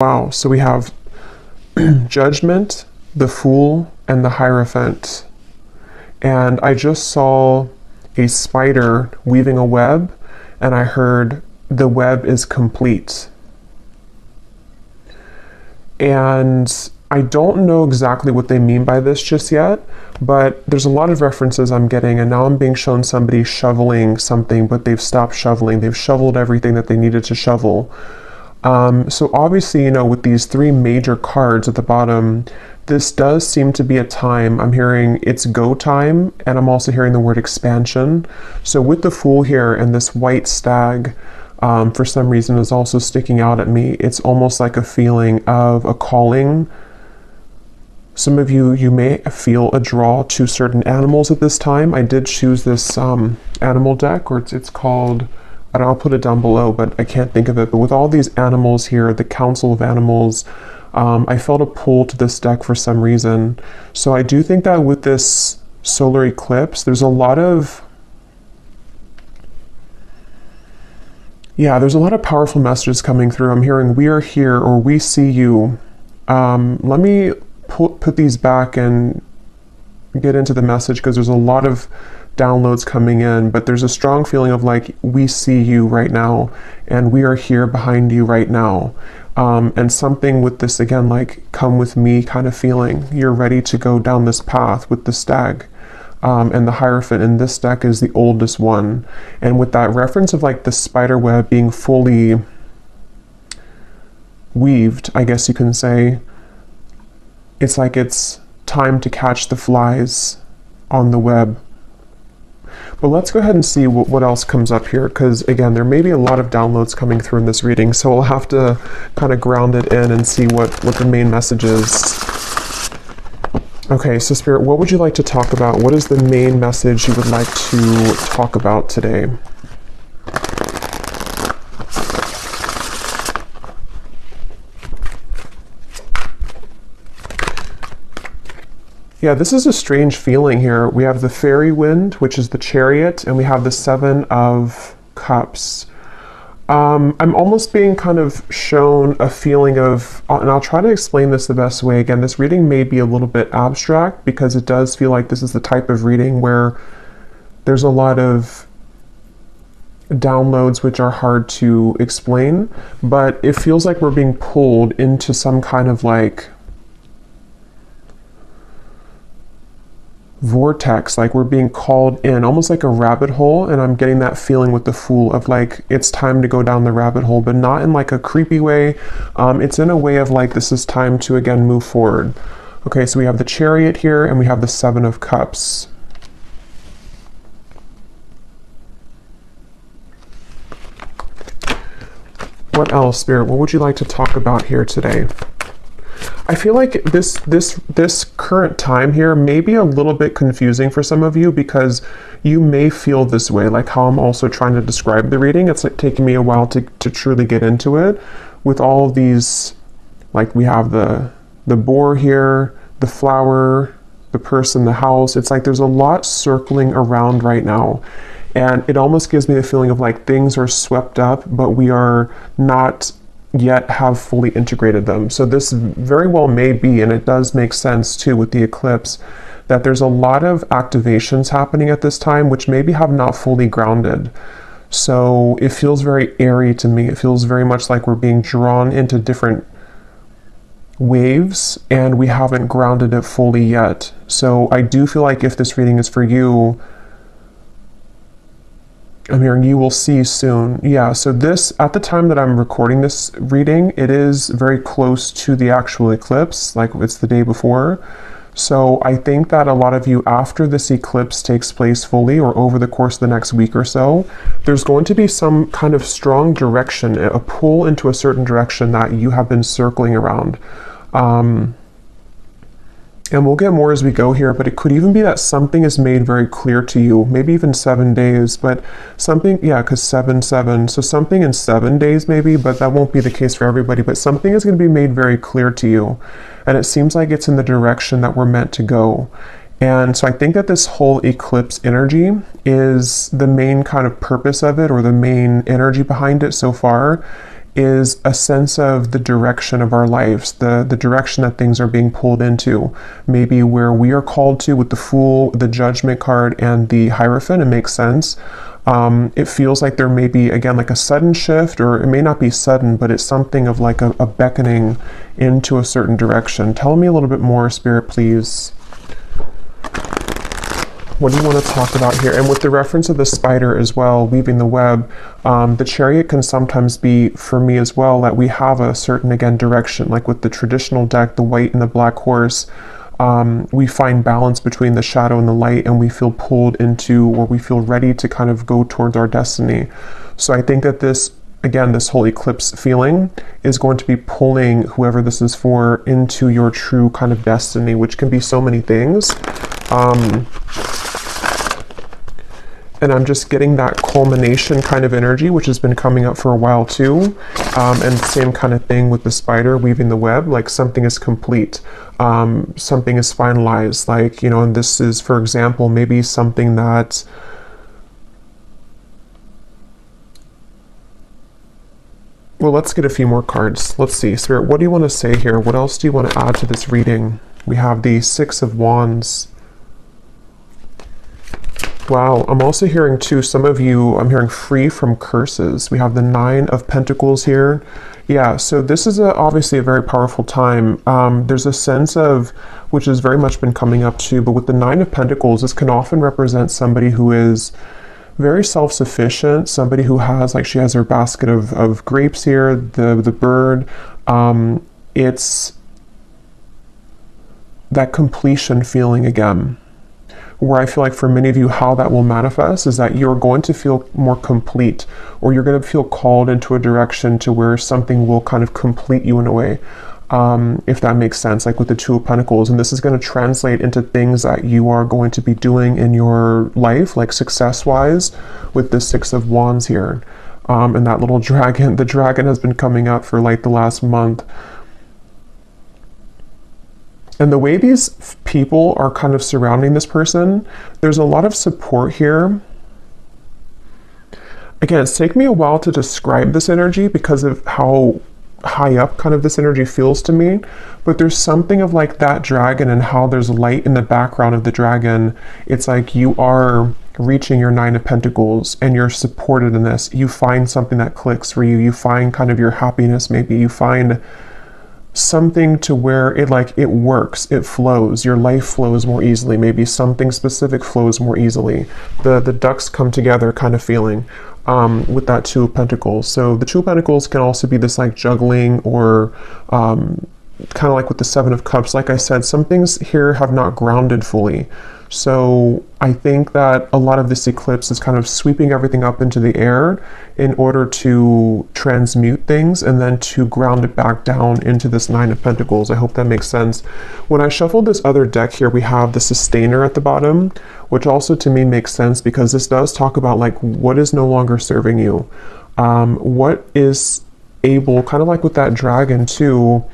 Wow, so we have Judgment, the Fool, and the Hierophant. And I just saw a spider weaving a web, and I heard the web is complete. And I don't know exactly what they mean by this just yet, but there's a lot of references I'm getting, and now I'm being shown somebody shoveling something, but they've stopped shoveling. They've shoveled everything that they needed to shovel. So obviously, with these three major cards at the bottom, this does seem to be a time. I'm hearing it's go time, and I'm also hearing the word expansion. So with the Fool here and this white stag, for some reason is also sticking out at me. It's almost like a feeling of a calling. Some of you may feel a draw to certain animals at this time. I did choose this animal deck, or it's called, and I'll put it down below, but I can't think of it. But with all these animals here, the Council of Animals, I felt a pull to this deck for some reason. So I do think that with this solar eclipse, there's a lot of powerful messages coming through. I'm hearing we are here, or we see you. Let me put these back and get into the message, because there's a lot of downloads coming in, but there's a strong feeling of like, we see you right now, and we are here behind you right now. And something with this, again, like come with me kind of feeling. You're ready to go down this path with the stag. And the Hierophant in this deck is the oldest one. And with that reference of like the spider web being fully weaved, I guess you can say, it's like it's time to catch the flies on the web. But let's go ahead and see what else comes up here, because again, there may be a lot of downloads coming through in this reading, so we'll have to kind of ground it in and see what the main message is. Okay, so Spirit, what would you like to talk about? What is the main message you would like to talk about today? Yeah, this is a strange feeling here. We have the fairy wind, which is the Chariot, and we have the Seven of Cups. I'm almost being kind of shown a feeling of, and I'll try to explain this the best way. Again, this reading may be a little bit abstract, because it does feel like this is the type of reading where there's a lot of downloads which are hard to explain, but it feels like we're being pulled into some kind of like vortex, like we're being called in, almost like a rabbit hole. And I'm getting that feeling with the Fool of like, it's time to go down the rabbit hole, but not in like a creepy way. It's in a way of like, this is time to again move forward. Okay, so we have the Chariot here, and we have the Seven of Cups. What else, Spirit? What would you like to talk about here today? I feel like this current time here may be a little bit confusing for some of you, because you may feel this way, like how I'm also trying to describe the reading. It's like taking me a while to truly get into it. With all of these, like we have the boar here, the flower, the person, the house. It's like there's a lot circling around right now. And it almost gives me the feeling of like things are swept up, but we are not yet have fully integrated them. So this very well may be, and it does make sense too with the eclipse, that there's a lot of activations happening at this time which maybe have not fully grounded. So it feels very airy to me. It feels very much like we're being drawn into different waves, and we haven't grounded it fully yet. So I do feel like if this reading is for you, I'm hearing you will see soon. Yeah, so this, at the time that I'm recording this reading, it is very close to the actual eclipse, like it's the day before. So I think that a lot of you, after this eclipse takes place fully, or over the course of the next week or so, there's going to be some kind of strong direction, a pull into a certain direction that you have been circling around. And we'll get more as we go here, but it could even be that something is made very clear to you, maybe even 7 days, but something, yeah, because 7, 7, so something in 7 days maybe, but that won't be the case for everybody, but something is going to be made very clear to you. And it seems like it's in the direction that we're meant to go. And so I think that this whole eclipse energy is the main kind of purpose of it, or the main energy behind it so far, is a sense of the direction of our lives, the direction that things are being pulled into. Maybe where we are called to with the Fool, the Judgment card, and the Hierophant. It makes sense. It feels like there may be, again, like a sudden shift, or it may not be sudden, but it's something of like a beckoning into a certain direction. Tell me a little bit more, Spirit, please. What do you want to talk about here? And with the reference of the spider as well, weaving the web, the Chariot can sometimes be, for me as well, that we have a certain, again, direction. Like with the traditional deck, the white and the black horse, we find balance between the shadow and the light, and we feel pulled into, or we feel ready to kind of go towards our destiny. So I think that this, again, this whole eclipse feeling is going to be pulling whoever this is for into your true kind of destiny, which can be so many things. And I'm just getting that culmination kind of energy, which has been coming up for a while too. And same kind of thing with the spider weaving the web, like something is complete. Something is finalized, like, you know, and this is, for example, maybe something that, well, let's get a few more cards. Let's see, Spirit, what do you want to say here? What else do you want to add to this reading? We have the Six of Wands. Wow, I'm also hearing too, some of you, I'm hearing free from curses. We have the Nine of Pentacles here. Yeah, so this is obviously a very powerful time. There's a sense of, which has very much been coming up too, but with the Nine of Pentacles, this can often represent somebody who is very self-sufficient, somebody who has, like, she has her basket of grapes here, the bird. It's that completion feeling again, where I feel like for many of you, how that will manifest is that you're going to feel more complete, or you're going to feel called into a direction to where something will kind of complete you in a way, if that makes sense, like with the Two of Pentacles. And this is going to translate into things that you are going to be doing in your life, like success-wise, with the Six of Wands here. And that little dragon, the dragon has been coming up for like the last month. And the way these people are kind of surrounding this person, there's a lot of support here. Again, it's taken me a while to describe this energy because of how high up kind of this energy feels to me. But there's something of like that dragon and how there's light in the background of the dragon. It's like you are reaching your Nine of Pentacles and you're supported in this. You find something that clicks for you. You find kind of your happiness, maybe. You find something to where it works, it flows, your life flows more easily, maybe something specific flows more easily. The ducks come together kind of feeling with that Two of Pentacles. So the Two of Pentacles can also be this like juggling, or kind of like with the Seven of Cups. Like I said, some things here have not grounded fully. So I think that a lot of this eclipse is kind of sweeping everything up into the air in order to transmute things and then to ground it back down into this Nine of Pentacles. I hope that makes sense. When I shuffled this other deck here, we have the Sustainer at the bottom, which also to me makes sense because this does talk about like what is no longer serving you. What is able, kind of like with that dragon too,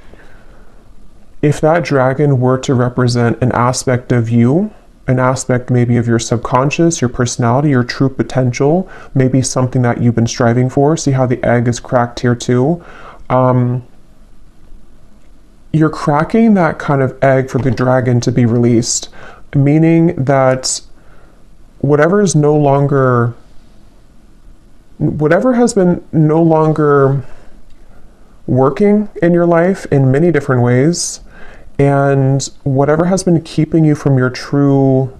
if that dragon were to represent an aspect of you, an aspect maybe of your subconscious, your personality, your true potential, maybe something that you've been striving for. See how the egg is cracked here too? You're cracking that kind of egg for the dragon to be released, meaning that whatever has been no longer working in your life in many different ways, and whatever has been keeping you from your true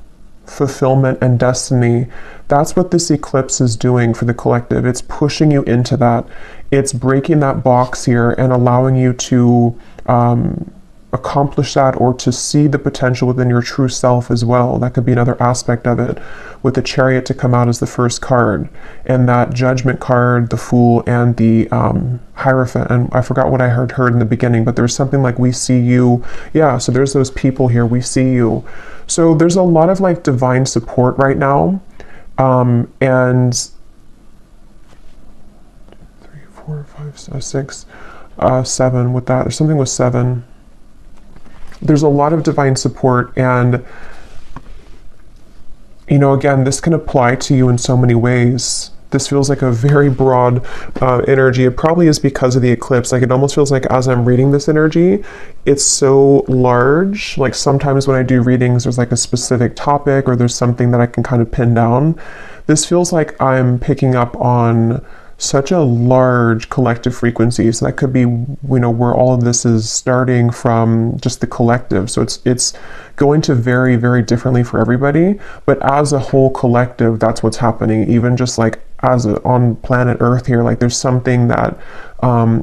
fulfillment and destiny, that's what this eclipse is doing for the collective. It's pushing you into that. It's breaking that box here and allowing you to accomplish that, or to see the potential within your true self as well. That could be another aspect of it, with the Chariot to come out as the first card, and that Judgment card, the Fool, and the Hierophant. And I forgot what I heard in the beginning, but there's something like we see you. Yeah, so there's those people here, we see you. So there's a lot of like divine support right now. And 3, 4, 5, 6, 7 with that. There's something with 7. There's a lot of divine support, and you know, again, this can apply to you in so many ways. this feels like a very broad energy. It probably is because of the eclipse. Like, it almost feels like as I'm reading this energy, it's so large. Like, sometimes when I do readings, there's like a specific topic or there's something that I can kind of pin down. This feels like I'm picking up on such a large collective frequency. So that could be, where all of this is starting from, just the collective. So it's going to vary very differently for everybody, but as a whole collective, that's what's happening. Even just like on planet Earth here, like there's something that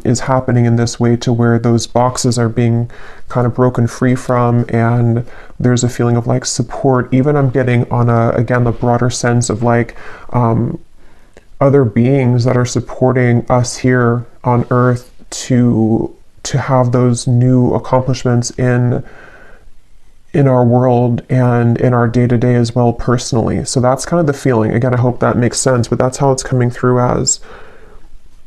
is happening in this way to where those boxes are being kind of broken free from, and there's a feeling of like support. Even I'm getting on again, the broader sense of like other beings that are supporting us here on Earth to have those new accomplishments in our world and in our day-to-day as well, personally. So that's kind of the feeling. Again, I hope that makes sense, but that's how it's coming through as.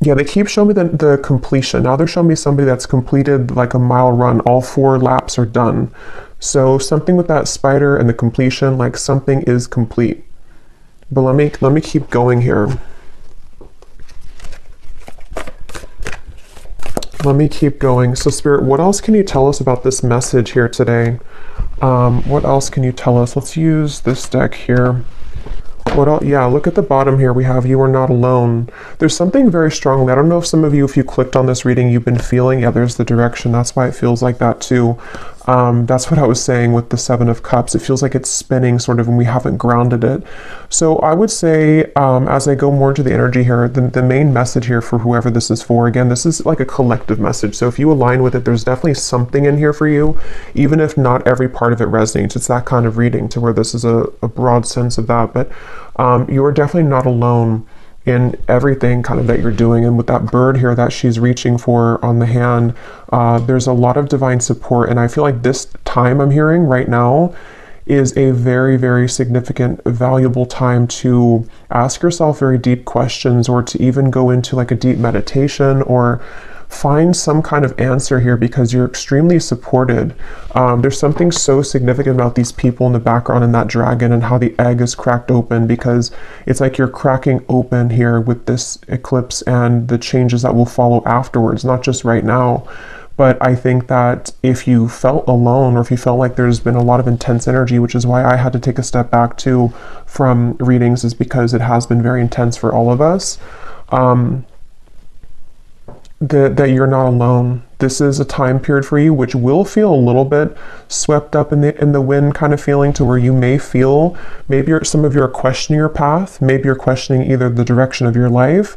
Yeah, they keep showing me the completion. Now they're showing me somebody that's completed like a mile run. All 4 laps are done. So something with that spider and the completion, like something is complete. But let me keep going here. Let me keep going. So Spirit, what else can you tell us about this message here today? What else can you tell us? Let's use this deck here. What else? Yeah, look at the bottom here. We have "You Are Not Alone." There's something very strongly. I don't know if some of you, if you clicked on this reading, you've been feeling. Yeah, there's the direction. That's why it feels like that too. That's what I was saying with the 7 of Cups. It feels like it's spinning sort of, and we haven't grounded it. So I would say, as I go more into the energy here, the main message here for whoever this is for, again, this is like a collective message. So if you align with it, there's definitely something in here for you, even if not every part of it resonates. It's that kind of reading to where this is a broad sense of that. But you are definitely not alone in everything kind of that you're doing. And with that bird here that she's reaching for on the hand, there's a lot of divine support. And I feel like this time I'm hearing right now is a very, very significant, valuable time to ask yourself very deep questions, or to even go into like a deep meditation, or find some kind of answer here, because you're extremely supported. There's something so significant about these people in the background and that dragon and how the egg is cracked open, because it's like you're cracking open here with this eclipse and the changes that will follow afterwards, not just right now. But I think that if you felt alone, or if you felt like there's been a lot of intense energy, which is why I had to take a step back too from readings, is because it has been very intense for all of us. That you're not alone. This is a time period for you which will feel a little bit swept up in the wind kind of feeling, to where you may feel, maybe some of you are questioning your path, maybe you're questioning either the direction of your life,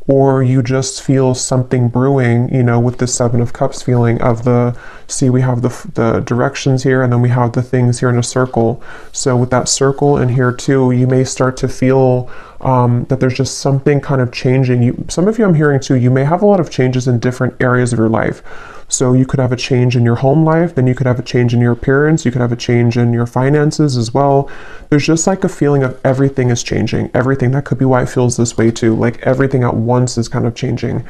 or you just feel something brewing, with the 7 of Cups feeling of we have the directions here, and then we have the things here in a circle. So with that circle in here too, you may start to feel that there's just something kind of changing. Some of you, I'm hearing too, you may have a lot of changes in different areas of your life. So you could have a change in your home life, then you could have a change in your appearance, you could have a change in your finances as well. There's just like a feeling of everything is changing. Everything. That could be why it feels this way too. Like everything at once is kind of changing.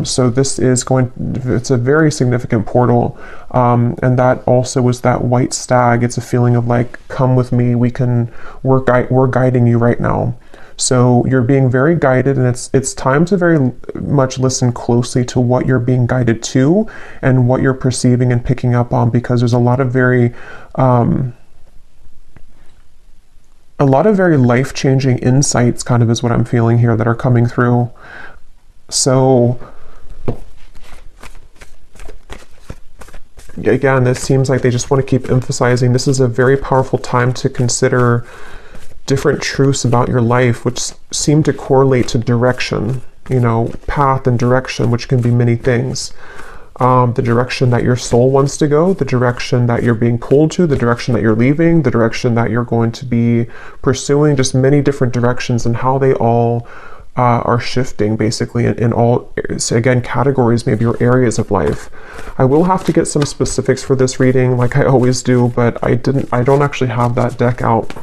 So this is it's a very significant portal. And that also is that white stag. It's a feeling of like, come with me, we're guiding you right now. So you're being very guided, and it's time to very much listen closely to what you're being guided to and what you're perceiving and picking up on, because there's a lot of very life-changing insights kind of is what I'm feeling here that are coming through. So again, this seems like they just want to keep emphasizing this is a very powerful time to consider different truths about your life, which seem to correlate to direction, path and direction, which can be many things. The direction that your soul wants to go, the direction that you're being pulled to, the direction that you're leaving, the direction that you're going to be pursuing, just many different directions, and how they all are shifting basically in all, again, categories, maybe, or areas of life. I will have to get some specifics for this reading, like I always do, but I don't actually have that deck out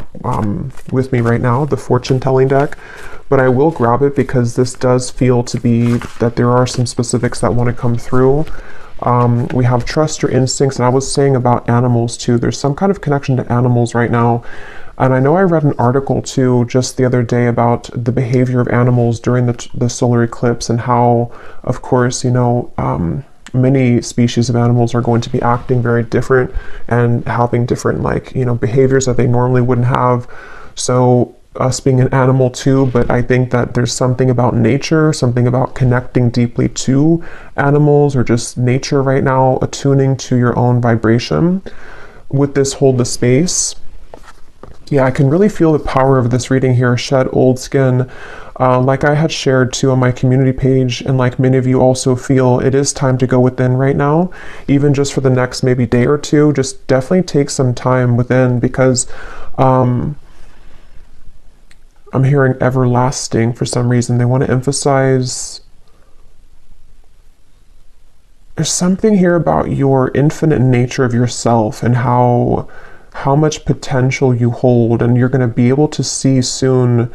with me right now, the fortune telling deck, but I will grab it, because this does feel to be that there are some specifics that want to come through. We have trust your instincts, and I was saying about animals too. There's some kind of connection to animals right now. And I know I read an article too just the other day about the behavior of animals during the solar eclipse, and how, of course, many species of animals are going to be acting very different and having different, like, behaviors that they normally wouldn't have. So us being an animal too, but I think that there's something about nature, something about connecting deeply to animals, or just nature right now, attuning to your own vibration with this hold the space. Yeah, I can really feel the power of this reading here. Shed old skin. Like I had shared too on my community page, and like many of you also feel, it is time to go within right now, even just for the next maybe day or two. Just definitely take some time within, because I'm hearing everlasting for some reason. They want to emphasize, there's something here about your infinite nature of yourself, and how much potential you hold, and you're going to be able to see soon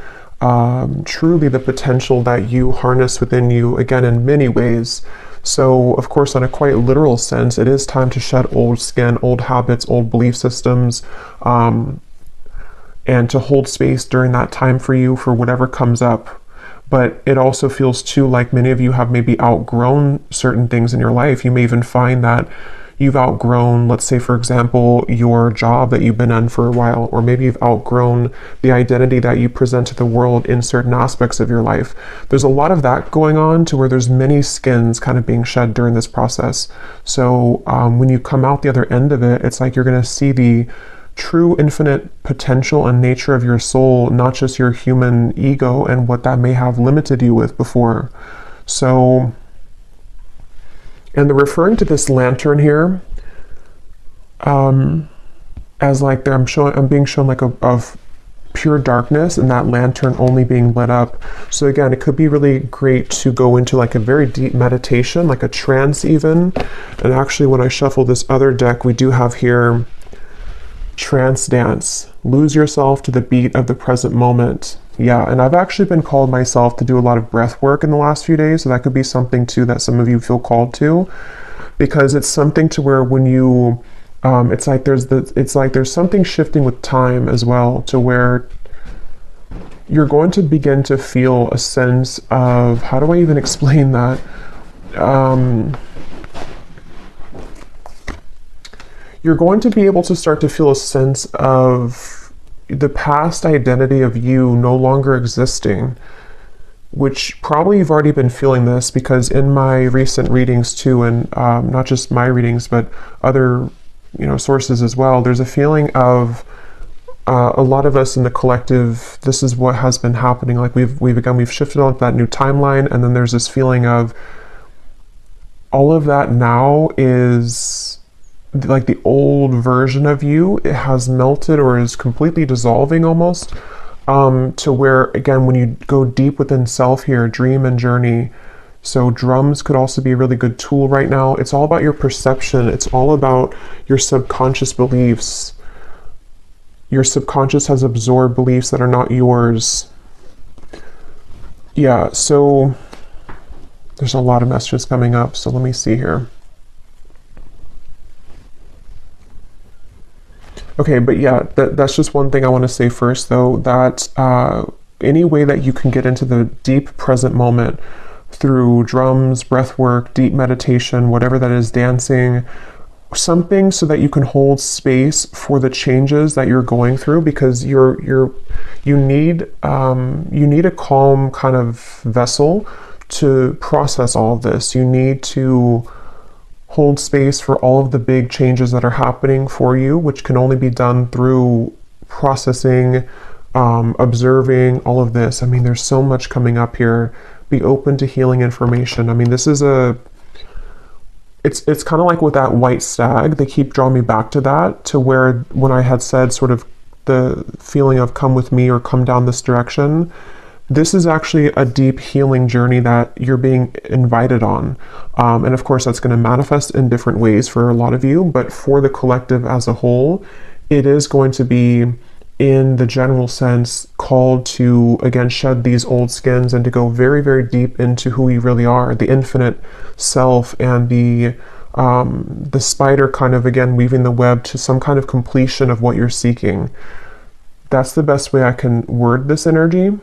truly the potential that you harness within you, again, in many ways. So, of course, on a quite literal sense, it is time to shed old skin, old habits, old belief systems, and to hold space during that time for you, for whatever comes up. But it also feels too like many of you have maybe outgrown certain things in your life. You may even find that you've outgrown, let's say, for example, your job that you've been in for a while, or maybe you've outgrown the identity that you present to the world in certain aspects of your life. There's a lot of that going on, to where there's many skins kind of being shed during this process. So when you come out the other end of it, it's like you're going to see the true infinite potential and nature of your soul, not just your human ego and what that may have limited you with before. So, and they're referring to this lantern here as like I'm being shown like of pure darkness, and that lantern only being lit up. So again, it could be really great to go into like a very deep meditation, like a trance even. And actually, when I shuffle this other deck, we do have here trance dance. Lose yourself to the beat of the present moment. Yeah, and I've actually been called myself to do a lot of breath work in the last few days, so that could be something too that some of you feel called to, because it's something to where when you it's like there's something shifting with time as well, to where you're going to begin to feel a sense of, how do I even explain that? You're going to be able to start to feel a sense of the past identity of you no longer existing, which probably you've already been feeling this, because in my recent readings too, and not just my readings, but other sources as well, there's a feeling of a lot of us in the collective, this is what has been happening. Like we've shifted on to that new timeline, and then there's this feeling of all of that now is like the old version of you. It has melted or is completely dissolving almost, to where, again, when you go deep within self here, dream and journey. So drums could also be a really good tool right now. It's all about your perception. It's all about your subconscious beliefs. Your subconscious has absorbed beliefs that are not yours. Yeah, so there's a lot of messages coming up. So let me see here. Okay, but yeah, that's just one thing I want to say first, though, that any way that you can get into the deep present moment through drums, breath work, deep meditation, whatever that is, dancing, something so that you can hold space for the changes that you're going through, because you need a calm kind of vessel to process all of this. You need to hold space for all of the big changes that are happening for you, which can only be done through processing, observing all of this. I mean, there's so much coming up here. Be open to healing information. I mean, this is it's kind of like with that white stag, they keep drawing me back to that, to where when I had said sort of the feeling of come with me or come down this direction, this is actually a deep healing journey that you're being invited on. And of course, that's going to manifest in different ways for a lot of you, but for the collective as a whole, it is going to be, in the general sense, called to, again, shed these old skins and to go very, very deep into who you really are, the infinite self, and the spider kind of, again, weaving the web to some kind of completion of what you're seeking. That's the best way I can word this energy.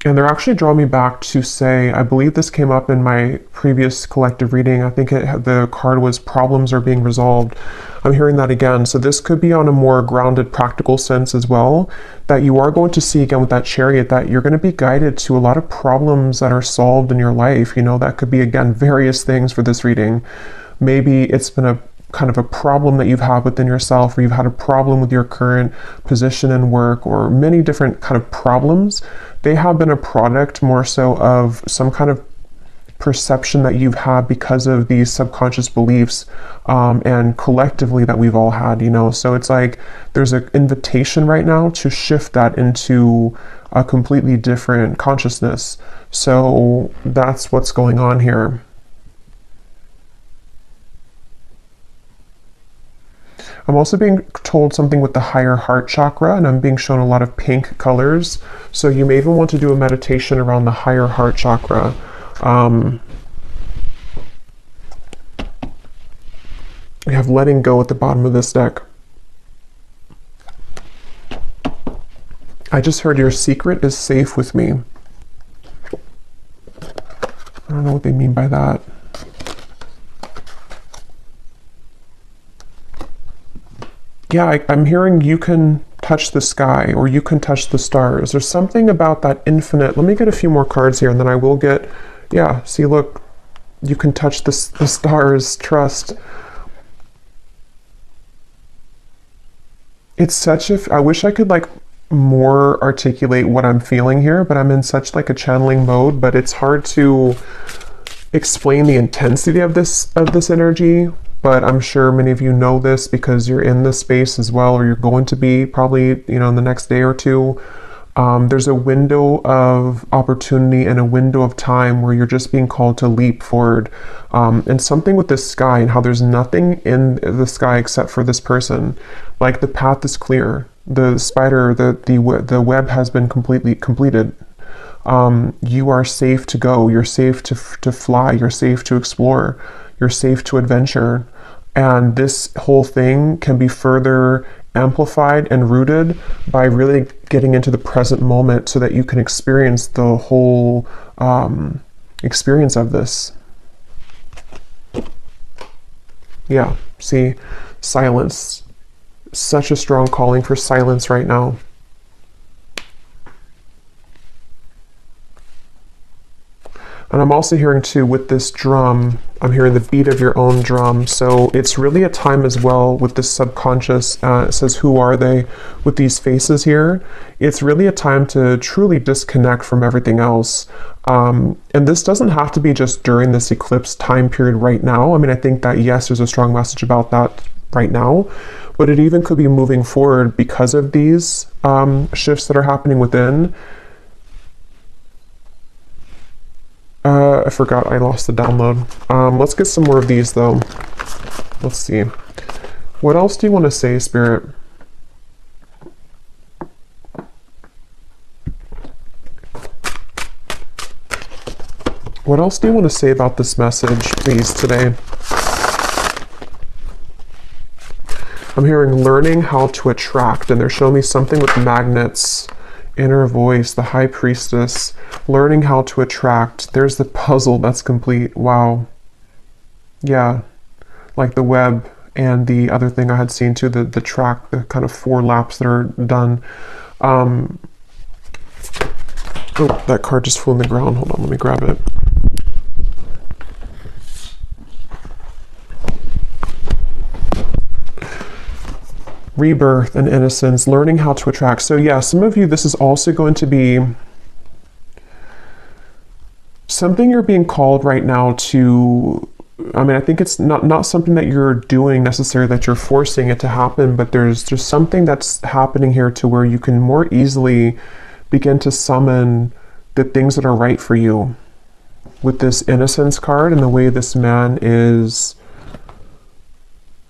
And they're actually drawing me back to say, I believe this came up in my previous collective reading. I think the card was problems are being resolved. I'm hearing that again. So this could be on a more grounded, practical sense as well, that you are going to see again with that Chariot, that you're going to be guided to a lot of problems that are solved in your life. You know, that could be, again, various things for this reading. Maybe it's been a kind of a problem that you've had within yourself, or you've had a problem with your current position in work, or many different kind of problems. They have been a product more so of some kind of perception that you've had because of these subconscious beliefs, and collectively that we've all had, you know. So it's like there's an invitation right now to shift that into a completely different consciousness. So that's what's going on here. I'm also being told something with the higher heart chakra, and I'm being shown a lot of pink colors. So you may even want to do a meditation around the higher heart chakra. We have letting go at the bottom of this deck. I just heard your secret is safe with me. I don't know what they mean by that. Yeah, I'm hearing you can touch the sky, or you can touch the stars. There's something about that infinite. Let me get a few more cards here, and then I will get, yeah, see, look, you can touch the stars, trust. It's such a, I wish I could like more articulate what I'm feeling here, but I'm in such like a channeling mode, but it's hard to explain the intensity of this energy. But I'm sure many of you know this because you're in this space as well, or you're going to be probably, you know, in the next day or two. There's a window of opportunity and a window of time where you're just being called to leap forward. And something with this sky and how there's nothing in the sky except for this person. Like the path is clear. The spider, the web has been completely completed. You are safe to go. You're safe to fly. You're safe to explore. You're safe to adventure. And this whole thing can be further amplified and rooted by really getting into the present moment so that you can experience the whole experience of this. Yeah, see, silence. Such a strong calling for silence right now. And I'm also hearing too, with this drum, I'm hearing the beat of your own drum. So it's really a time as well with this subconscious, it says, who are they, with these faces here? It's really a time to truly disconnect from everything else. And this doesn't have to be just during this eclipse time period right now. I mean, I think that, yes, there's a strong message about that right now, but it even could be moving forward because of these shifts that are happening within. I forgot I lost the download. Let's get some more of these though. Let's see. What else do you want to say, Spirit? What else do you want to say about this message, please, today? I'm hearing learning how to attract, and they're showing me something with magnets. Inner voice, the high priestess, learning how to attract. There's the puzzle that's complete. Wow. Yeah, like the web and the other thing I had seen too, the track, the kind of 4 laps that are done. Oh, that card just flew on the ground. Hold on, let me grab it. Rebirth and innocence, learning how to attract. So yeah, some of you, this is also going to be something you're being called right now to. I mean, I think it's not something that you're doing necessarily, that you're forcing it to happen, but there's just something that's happening here to where you can more easily begin to summon the things that are right for you. With this innocence card and the way this man is,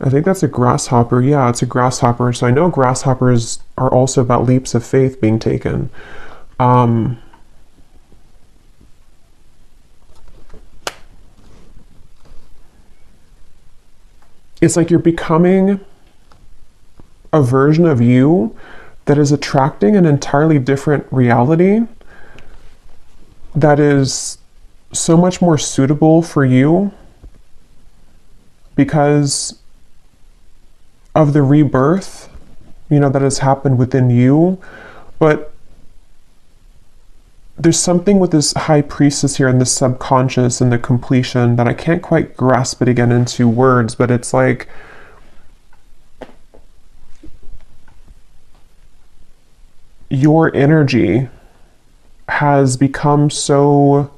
I think that's a grasshopper. Yeah, it's a grasshopper. So I know grasshoppers are also about leaps of faith being taken. it's like you're becoming a version of you that is attracting an entirely different reality that is so much more suitable for you because of the rebirth, that has happened within you. But there's something with this high priestess here and the subconscious and the completion that I can't quite grasp it again into words, but it's like your energy has become so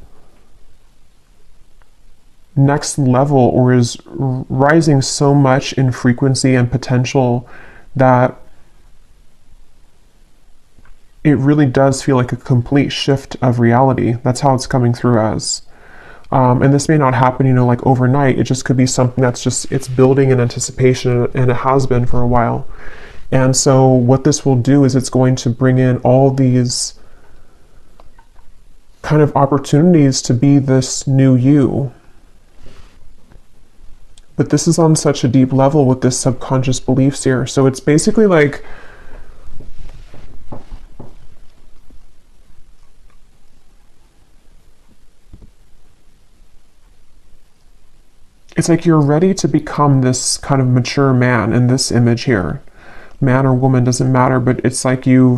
next level, or is rising so much in frequency and potential, that it really does feel like a complete shift of reality. That's how it's coming through as. And this may not happen, like overnight. It just could be something that's just, it's building in anticipation, and it has been for a while. And so what this will do is it's going to bring in all these kind of opportunities to be this new you. But this is on such a deep level with this subconscious beliefs here. So it's basically like, it's like you're ready to become this kind of mature man in this image here. Man or woman, doesn't matter, but it's like I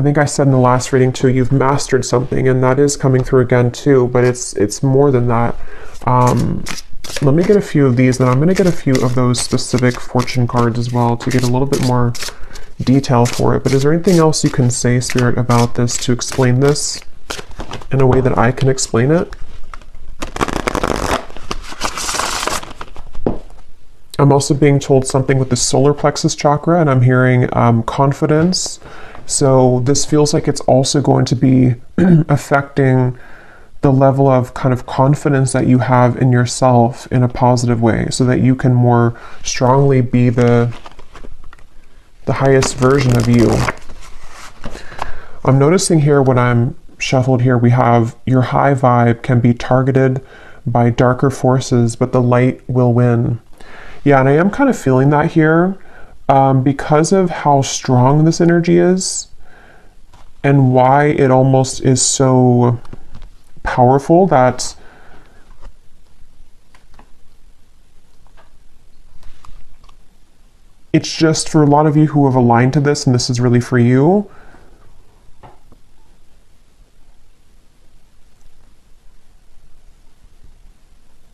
think I said in the last reading too, you've mastered something, and that is coming through again too, but it's more than that. Let me get a few of these, and I'm going to get a few of those specific fortune cards as well to get a little bit more detail for it. But is there anything else you can say, Spirit, about this to explain this in a way that I can explain it? I'm also being told something with the solar plexus chakra, and I'm hearing confidence. So this feels like it's also going to be affecting the level of kind of confidence that you have in yourself in a positive way, so that you can more strongly be the highest version of you. I'm noticing here when I'm shuffled here, we have your high vibe can be targeted by darker forces, but the light will win. Yeah, and I am kind of feeling that here because of how strong this energy is and why it almost is so powerful, that it's just for a lot of you who have aligned to this, and this is really for you.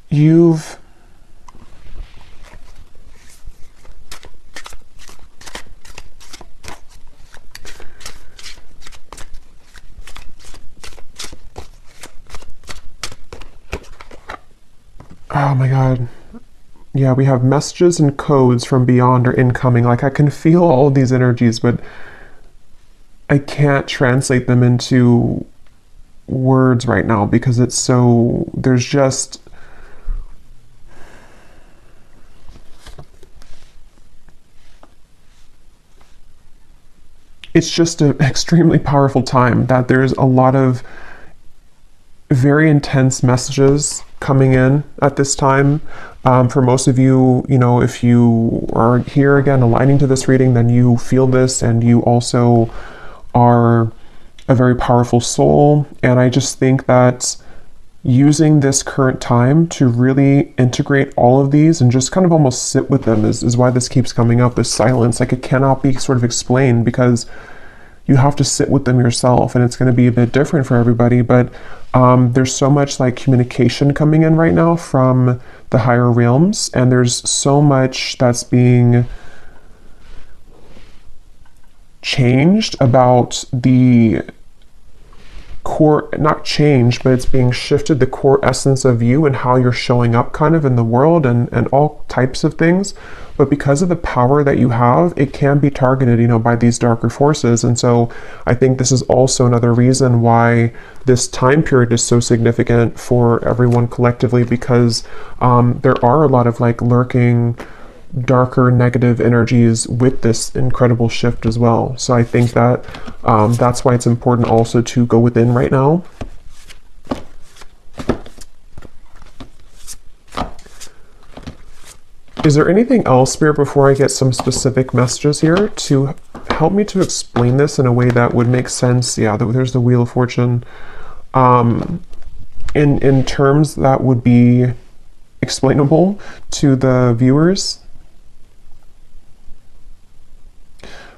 You've oh my God. Yeah, we have messages and codes from beyond are incoming. Like I can feel all of these energies, but I can't translate them into words right now because it's so, there's just, it's just an extremely powerful time that there's a lot of very intense messages coming in at this time. For most of you, if you are here again aligning to this reading, then you feel this, and you also are a very powerful soul. And I just think that using this current time to really integrate all of these and just kind of almost sit with them is why this keeps coming up, this silence. Like it cannot be sort of explained because you have to sit with them yourself, and it's going to be a bit different for everybody. But there's so much like communication coming in right now from the higher realms, and there's so much that's being changed about the core, not changed, but it's being shifted, the core essence of you and how you're showing up kind of in the world, and all types of things. But because of the power that you have, it can be targeted, by these darker forces. And so I think this is also another reason why this time period is so significant for everyone collectively, because there are a lot of like lurking darker negative energies with this incredible shift as well. So I think that that's why it's important also to go within right now. Is there anything else, Spirit, before I get some specific messages here to help me to explain this in a way that would make sense? Yeah, there's the Wheel of Fortune. In terms that would be explainable to the viewers.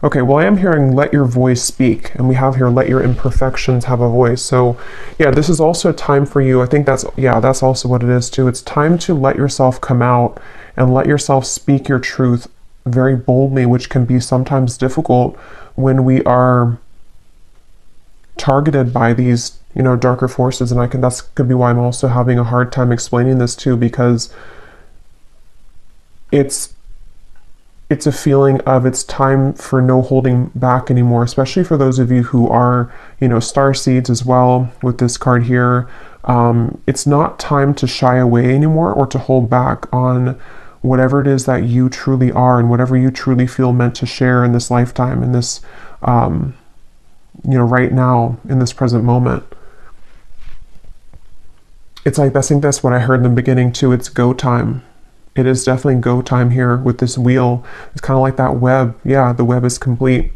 Okay, well, I am hearing let your voice speak, and we have here let your imperfections have a voice. So yeah, this is also a time for you. I think that's also what it is too. It's time to let yourself come out and let yourself speak your truth very boldly, which can be sometimes difficult when we are targeted by these, darker forces. And that's could be why I'm also having a hard time explaining this too, because it's a feeling of it's time for no holding back anymore, especially for those of you who are, star seeds as well with this card here. It's not time to shy away anymore or to hold back on whatever it is that you truly are and whatever you truly feel meant to share in this lifetime, in this, right now, in this present moment. It's like, I think that's what I heard in the beginning too. It's go time. It is definitely go time here with this wheel. It's kind of like that web. Yeah, the web is complete.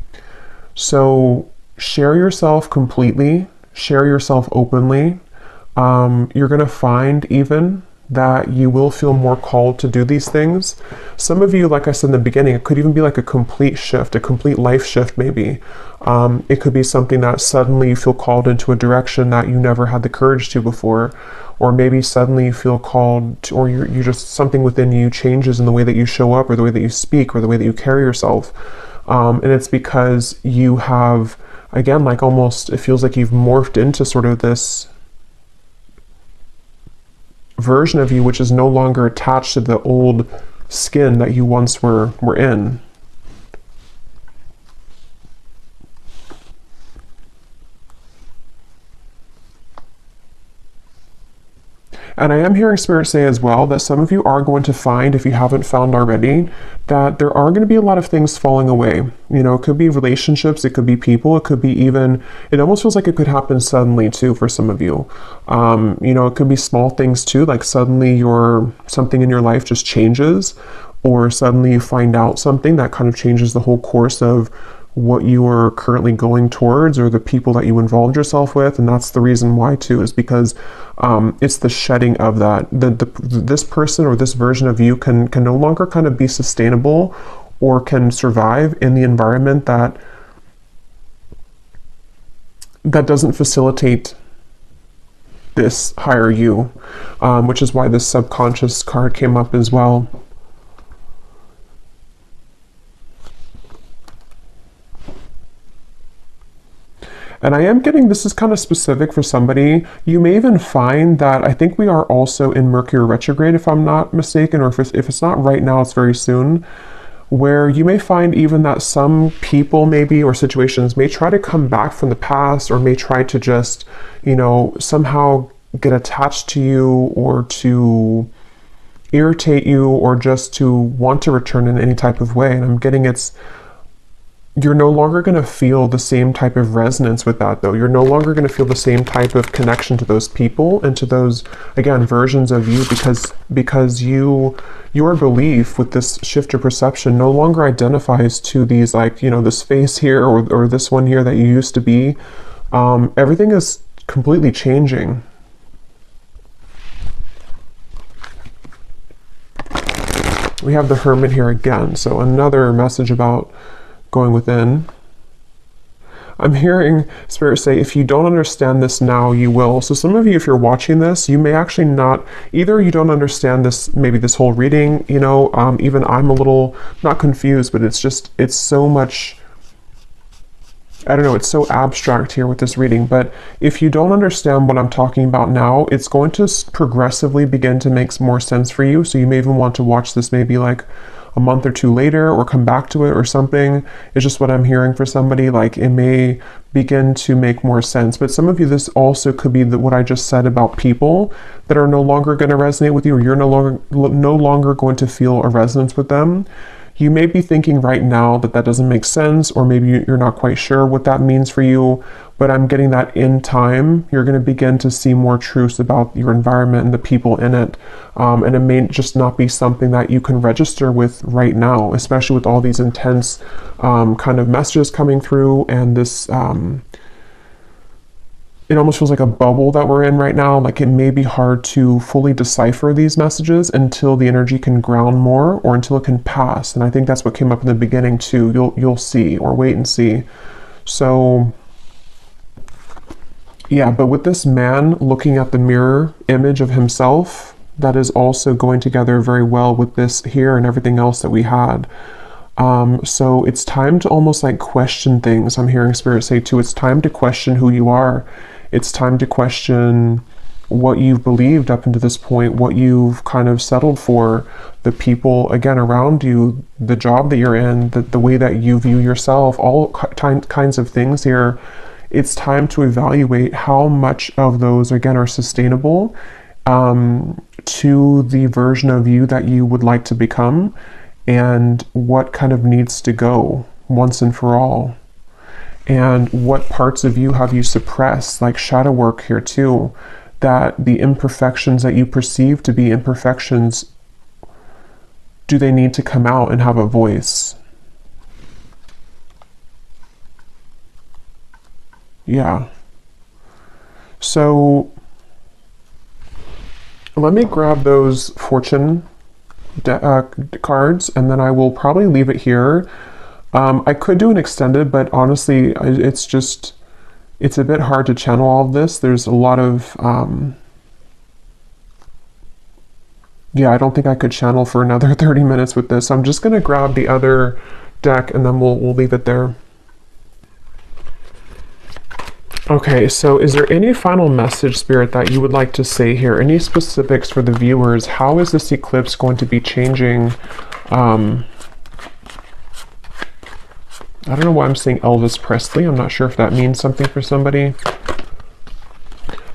So share yourself completely, share yourself openly. You're going to find even that you will feel more called to do these things. Some of you, like I said in the beginning, it could even be like a complete shift, a complete life shift maybe. It could be something that suddenly you feel called into a direction that you never had the courage to before. Or maybe suddenly you feel called to, or you just, something within you changes in the way that you show up or the way that you speak or the way that you carry yourself. And it's because you have, again, like almost, it feels like you've morphed into sort of this version of you which is no longer attached to the old skin that you once were in. And I am hearing Spirit say as well that some of you are going to find, if you haven't found already, that there are going to be a lot of things falling away. It could be relationships, it could be people, it could be even, it almost feels like it could happen suddenly too for some of you. It could be small things too, like suddenly something in your life just changes, or suddenly you find out something that kind of changes the whole course of what you are currently going towards or the people that you involved yourself with. And that's the reason why too, is because it's the shedding of that. This person or this version of you can no longer kind of be sustainable or can survive in the environment that doesn't facilitate this higher you, which is why this subconscious card came up as well. And I am getting, this is kind of specific for somebody. You may even find that, I think we are also in Mercury retrograde, if I'm not mistaken, or if it's not right now, it's very soon, where you may find even that some people maybe, or situations may try to come back from the past, or may try to just, somehow get attached to you, or to irritate you, or just to want to return in any type of way. And I'm getting you're no longer going to feel the same type of resonance with that, though. You're no longer going to feel the same type of connection to those people and to those, again, versions of you, because your belief with this shift of perception no longer identifies to these, like, this face here or this one here that you used to be. Everything is completely changing. We have the Hermit here again, so another message about going within. I'm hearing Spirit say, if you don't understand this now, you will. So some of you, if you're watching this, you may actually not, either you don't understand this, maybe this whole reading, even I'm a little, not confused, but it's so much, I don't know, it's so abstract here with this reading. But if you don't understand what I'm talking about now, it's going to progressively begin to make more sense for you. So you may even want to watch this maybe like a month or two later, or come back to it or something. It's just what I'm hearing for somebody, like it may begin to make more sense. But some of you, this also could be what I just said about people that are no longer going to resonate with you, or you're no longer going to feel a resonance with them. You may be thinking right now that that doesn't make sense, or maybe you're not quite sure what that means for you, but I'm getting that in time, you're going to begin to see more truths about your environment and the people in it. And it may just not be something that you can register with right now, especially with all these intense kind of messages coming through, and this it almost feels like a bubble that we're in right now. Like it may be hard to fully decipher these messages until the energy can ground more, or until it can pass. And I think that's what came up in the beginning too. You'll see, or wait and see. So yeah, but with this man looking at the mirror image of himself, that is also going together very well with this here and everything else that we had. So it's time to almost like question things. I'm hearing Spirit say too, it's time to question who you are. It's time to question what you've believed up until this point, what you've kind of settled for, the people, again, around you, the job that you're in, the way that you view yourself, all kinds of things here. It's time to evaluate how much of those, again, are sustainable to the version of you that you would like to become, and what kind of needs to go once and for all. And what parts of you have you suppressed, like shadow work here too, that the imperfections that you perceive to be imperfections, do they need to come out and have a voice? Yeah. So let me grab those fortune cards, and then I will probably leave it here. I could do an extended, but honestly, it's a bit hard to channel all of this. There's a lot of, yeah, I don't think I could channel for another 30 minutes with this. I'm just going to grab the other deck, and then we'll leave it there. Okay, so is there any final message, Spirit, that you would like to say here? Any specifics for the viewers? How is this eclipse going to be changing? I don't know why I'm saying Elvis Presley. I'm not sure if that means something for somebody.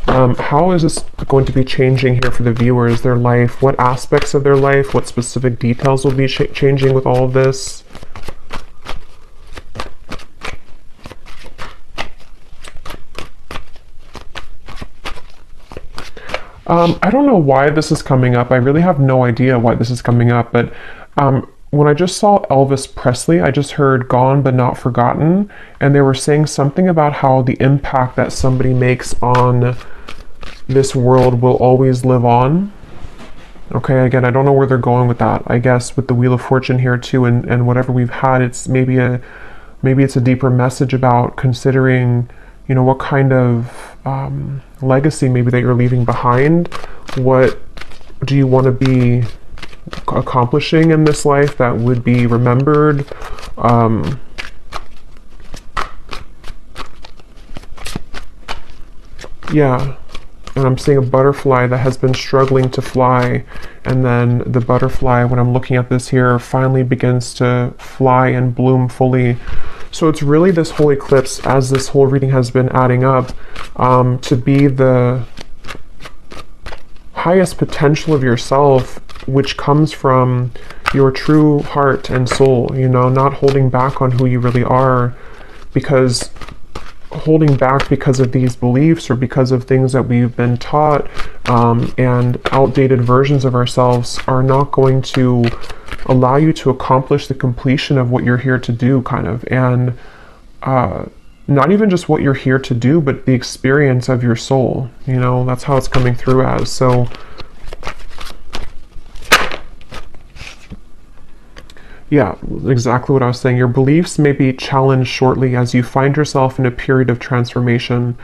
How is this going to be changing here for the viewers, their life? What aspects of their life? What specific details will be changing with all of this? I don't know why this is coming up. I really have no idea why this is coming up, but when I just saw Elvis Presley, I just heard Gone But Not Forgotten, and they were saying something about how the impact that somebody makes on this world will always live on. Okay, again, I don't know where they're going with that. I guess with the Wheel of Fortune here too, and whatever we've had, it's maybe it's a deeper message about considering, you know, what kind of legacy maybe that you're leaving behind. What do you want to be accomplishing in this life that would be remembered? Yeah, and I'm seeing a butterfly that has been struggling to fly, and then the butterfly, when I'm looking at this here, finally begins to fly and bloom fully. So it's really this whole eclipse, as this whole reading has been adding up, to be the highest potential of yourself, which comes from your true heart and soul, you know, not holding back on who you really are, because holding back because of these beliefs or because of things that we've been taught, and outdated versions of ourselves are not going to allow you to accomplish the completion of what you're here to do, kind of, and not even just what you're here to do, but the experience of your soul, you know, that's how it's coming through as. So yeah, exactly what I was saying. Your beliefs may be challenged shortly as you find yourself in a period of transformation.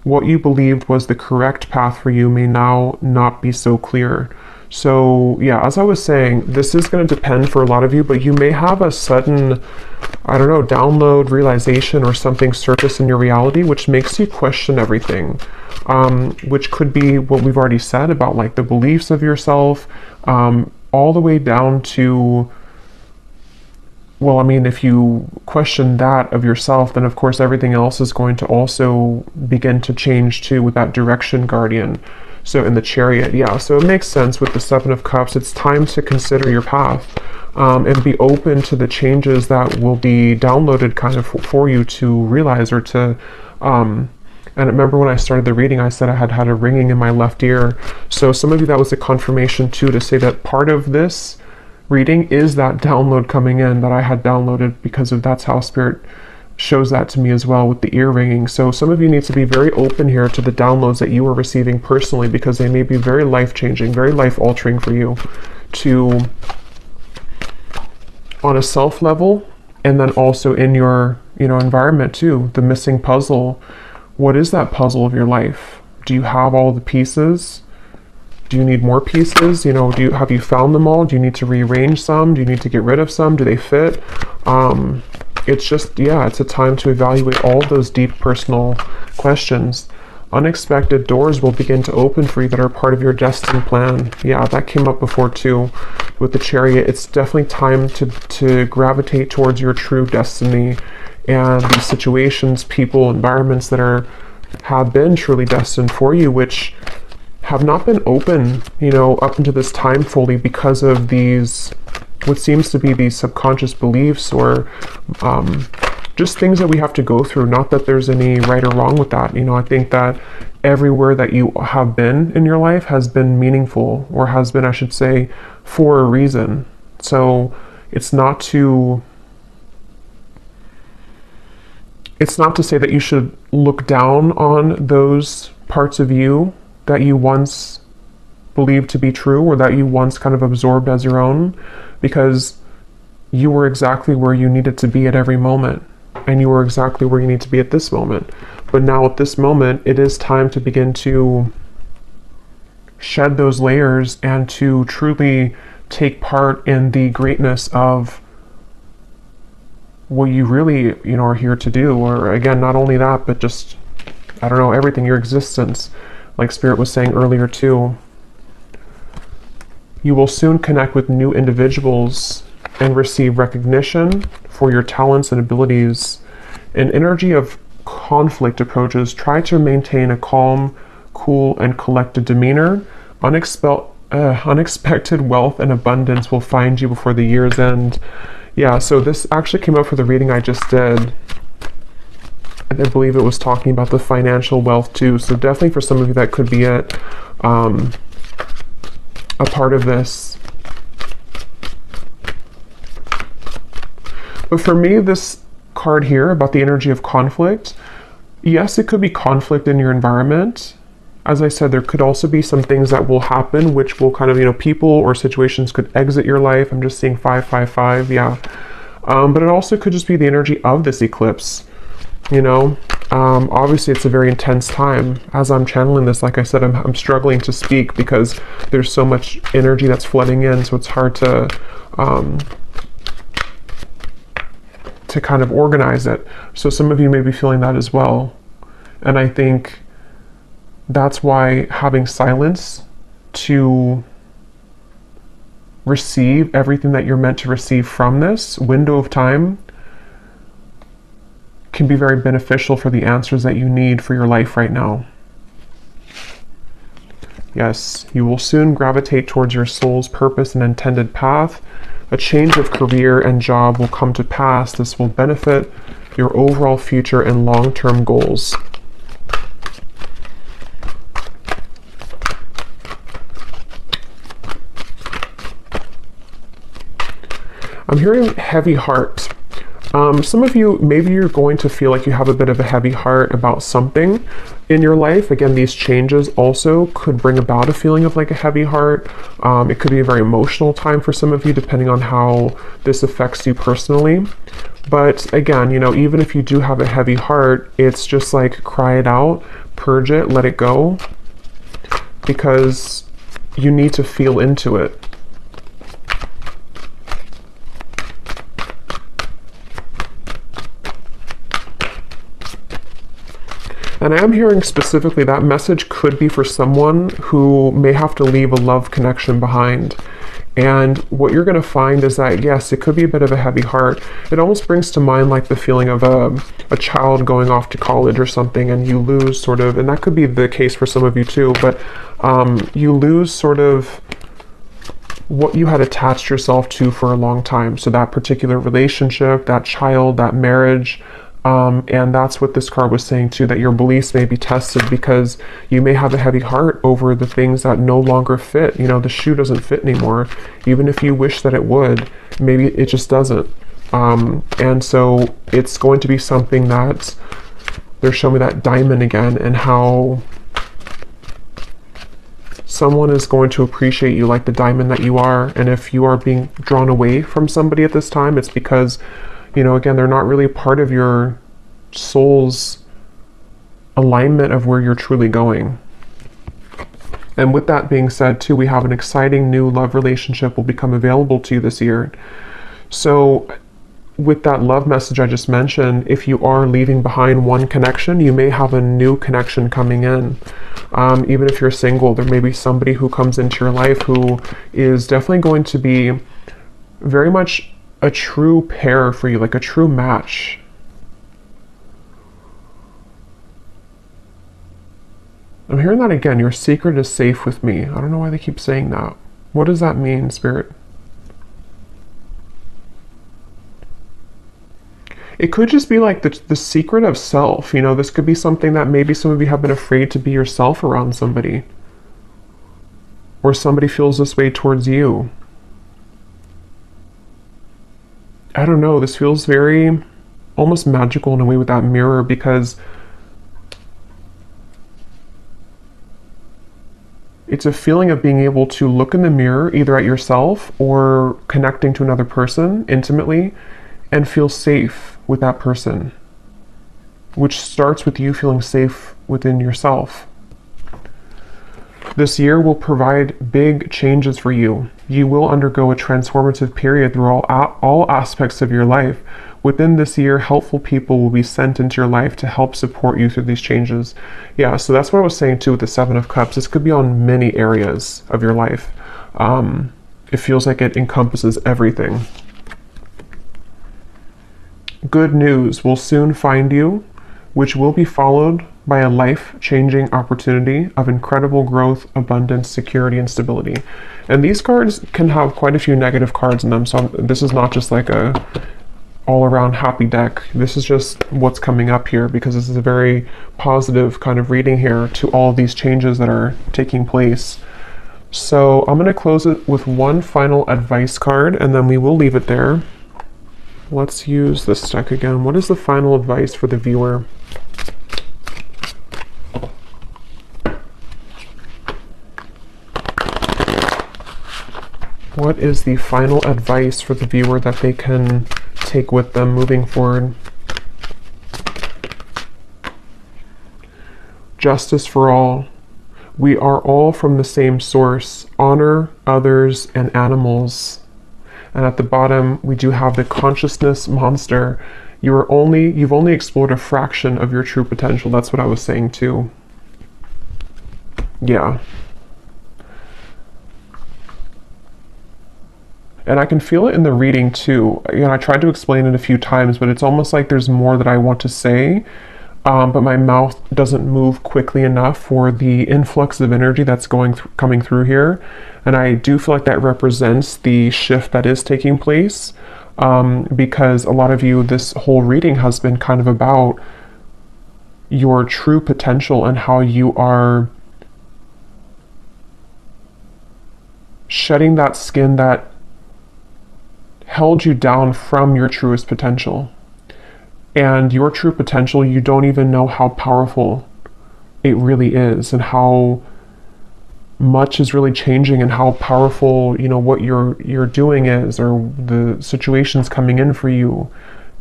What you believed was the correct path for you may now not be so clear. So yeah, as I was saying, this is going to depend for a lot of you, but you may have a sudden, I don't know, download, realization, or something surface in your reality, which makes you question everything, which could be what we've already said about like the beliefs of yourself, all the way down to, well, I mean, if you question that of yourself, then of course everything else is going to also begin to change too with that direction guardian. So in the Chariot, yeah, so it makes sense with the Seven of Cups. It's time to consider your path, and be open to the changes that will be downloaded kind of for you to realize, or to, and I remember when I started the reading, I said I had a ringing in my left ear. So some of you, that was a confirmation too, to say that part of this reading is that download coming in that I had downloaded, because of that's how Spirit shows that to me as well, with the ear ringing. So some of you need to be very open here to the downloads that you are receiving personally, because they may be very life-changing, very life-altering for you, to on a self level, and then also in your environment too. The missing puzzle. What is that puzzle of your life? Do you have all the pieces? Do you need more pieces? Have you found them all? Do you need to rearrange some? Do you need to get rid of some? Do they fit? It's just, yeah, it's a time to evaluate all those deep personal questions. Unexpected doors will begin to open for you that are part of your destiny plan. Yeah, that came up before too with the Chariot. It's definitely time to gravitate towards your true destiny, and these situations, people, environments that have been truly destined for you, which have not been open, up until this time fully, because of these, what seems to be these subconscious beliefs, or just things that we have to go through. Not that there's any right or wrong with that. I think that everywhere that you have been in your life has been meaningful, or has been, I should say, for a reason. So it's not to say that you should look down on those parts of you that you once believed to be true, or that you once kind of absorbed as your own, because you were exactly where you needed to be at every moment, and you were exactly where you need to be at this moment. But now at this moment, it is time to begin to shed those layers, and to truly take part in the greatness of what you really, are here to do. Or again, not only that, but just, I don't know, everything, your existence, like Spirit was saying earlier too. You will soon connect with new individuals and receive recognition for your talents and abilities. An energy of conflict approaches. Try to maintain a calm, cool, and collected demeanor. Unexpected wealth and abundance will find you before the year's end. Yeah, so this actually came up for the reading I just did. I believe it was talking about the financial wealth too. So definitely for some of you, that could be it. A part of this. But for me, this card here about the energy of conflict, yes, it could be conflict in your environment. As I said, there could also be some things that will happen, which will kind of, people or situations could exit your life. I'm just seeing 555, yeah. But it also could just be the energy of this eclipse. Obviously it's a very intense time. As I'm channeling this, like I said, I'm struggling to speak because there's so much energy that's flooding in, so it's hard to kind of organize it. So some of you may be feeling that as well. And I think that's why having silence to receive everything that you're meant to receive from this window of time can be very beneficial for the answers that you need for your life right now. Yes, you will soon gravitate towards your soul's purpose and intended path. A change of career and job will come to pass. This will benefit your overall future and long-term goals. I'm hearing heavy heart. Some of you, maybe you're going to feel like you have a bit of a heavy heart about something in your life. Again, these changes also could bring about a feeling of like a heavy heart. It could be a very emotional time for some of you, depending on how this affects you personally. But again, even if you do have a heavy heart, it's just like cry it out, purge it, let it go, because you need to feel into it. And I am hearing specifically that message could be for someone who may have to leave a love connection behind. And what you're going to find is that, yes, it could be a bit of a heavy heart. It almost brings to mind like the feeling of a child going off to college or something, and you lose sort of, and that could be the case for some of you too, but you lose sort of what you had attached yourself to for a long time. So that particular relationship, that child, that marriage, and that's what this card was saying too, that your beliefs may be tested because you may have a heavy heart over the things that no longer fit. You know, the shoe doesn't fit anymore. Even if you wish that it would, maybe it just doesn't. And so it's going to be something that they're showing me, that diamond again, and how someone is going to appreciate you like the diamond that you are. And if you are being drawn away from somebody at this time, it's because, you know, again, they're not really part of your soul's alignment of where you're truly going. And with that being said too, we have an exciting new love relationship will become available to you this year. So with that love message I just mentioned, if you are leaving behind one connection, you may have a new connection coming in. Even if you're single, there may be somebody who comes into your life who is definitely going to be very much a true pair for you, like a true match. I'm hearing that again. Your secret is safe with me. I don't know why they keep saying that. What does that mean, Spirit? It could just be like the secret of self. You know, this could be something that maybe some of you have been afraid to be yourself around somebody. Or somebody feels this way towards you. I don't know, this feels very almost magical in a way with that mirror, because it's a feeling of being able to look in the mirror either at yourself or connecting to another person intimately and feel safe with that person, which starts with you feeling safe within yourself. This year will provide big changes for you. You will undergo a transformative period through all aspects of your life. Within this year, helpful people will be sent into your life to help support you through these changes. Yeah, so that's what I was saying too with the Seven of Cups. This could be on many areas of your life. It feels like it encompasses everything. Good news will soon find you, which will be followed by a life-changing opportunity of incredible growth, abundance, security, and stability. And these cards can have quite a few negative cards in them, so this is not just like a all-around happy deck. This is just what's coming up here, because this is a very positive kind of reading here to all of these changes that are taking place. So I'm going to close it with one final advice card, and then we will leave it there. Let's use this deck again. What is the final advice for the viewer? What is the final advice for the viewer that they can take with them moving forward? Justice for all. We are all from the same source. Honor others and animals. And at the bottom, we do have the consciousness monster. You've only explored a fraction of your true potential. That's what I was saying too. Yeah. And I can feel it in the reading too. You know, I tried to explain it a few times, but it's almost like there's more that I want to say, but my mouth doesn't move quickly enough for the influx of energy that's coming through here. And I do feel like that represents the shift that is taking place, because a lot of you, this whole reading has been kind of about your true potential and how you are shedding that skin that held you down from your truest potential. And your true potential, you don't even know how powerful it really is, and how much is really changing, and how powerful, you know, what you're doing is, or the situations coming in for you.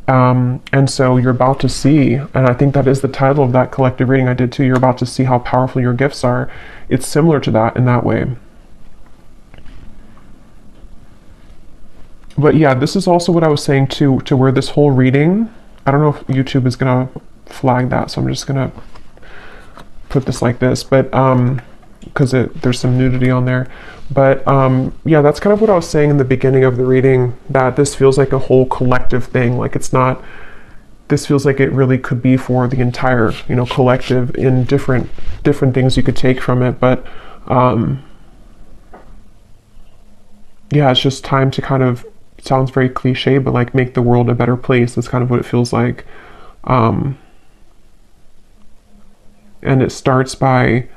And so you're about to see, and I think that is the title of that collective reading I did too, you're about to see how powerful your gifts are. It's similar to that in that way. But yeah, this is also what I was saying too, to where this whole reading, I don't know if YouTube is gonna flag that, so I'm just gonna put this like this, but because there's some nudity on there. But yeah, that's kind of what I was saying in the beginning of the reading, that this feels like a whole collective thing. Like it's not, this feels like it really could be for the entire, you know, collective in different things you could take from it. But yeah, it's just time to kind of, sounds very cliche, but like make the world a better place. That's kind of what it feels like. And it starts by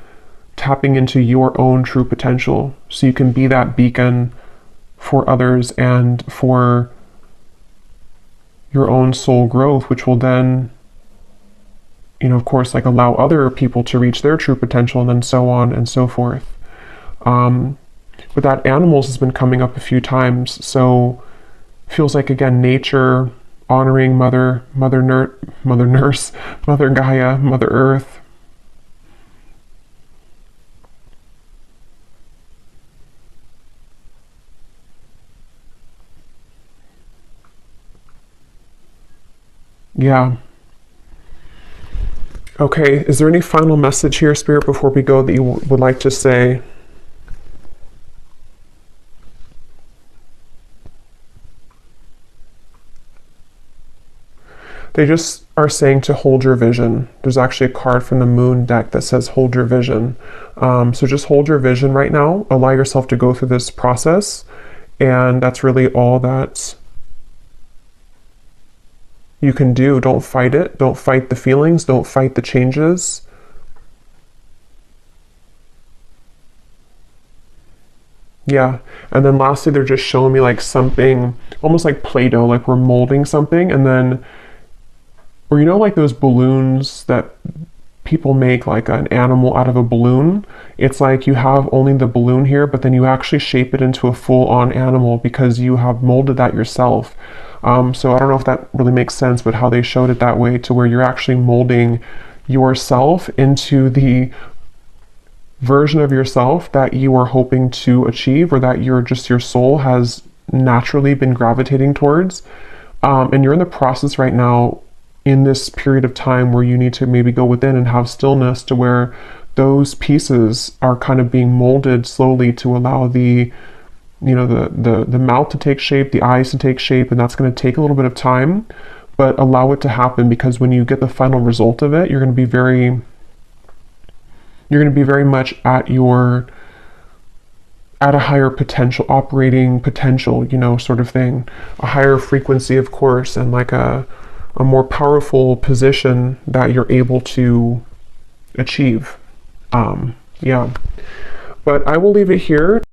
tapping into your own true potential, so you can be that beacon for others and for your own soul growth, which will then, you know, of course, like allow other people to reach their true potential, and then so on and so forth. But that animals has been coming up a few times, so feels like, again, nature, honoring Mother Nurse, Mother Gaia, Mother Earth. Yeah. Okay, is there any final message here, Spirit, before we go that you would like to say? They just are saying to hold your vision. There's actually a card from the Moon deck that says hold your vision. So just hold your vision right now. Allow yourself to go through this process. And that's really all that you can do. Don't fight it. Don't fight the feelings. Don't fight the changes. Yeah. And then lastly, they're just showing me like something almost like Play-Doh, like we're molding something, and then, or you know, like those balloons that people make, like an animal out of a balloon. It's like you have only the balloon here, but then you actually shape it into a full-on animal because you have molded that yourself. So I don't know if that really makes sense, but how they showed it that way, to where you're actually molding yourself into the version of yourself that you are hoping to achieve, or that your soul has naturally been gravitating towards. And you're in the process right now, in this period of time, where you need to maybe go within and have stillness, to where those pieces are kind of being molded slowly to allow the, you know, the mouth to take shape, the eyes to take shape, and that's going to take a little bit of time, but allow it to happen, because when you get the final result of it, you're going to be very much at a higher potential, operating potential, you know, sort of thing, a higher frequency, of course, and like a more powerful position that you're able to achieve. Yeah, but I will leave it here.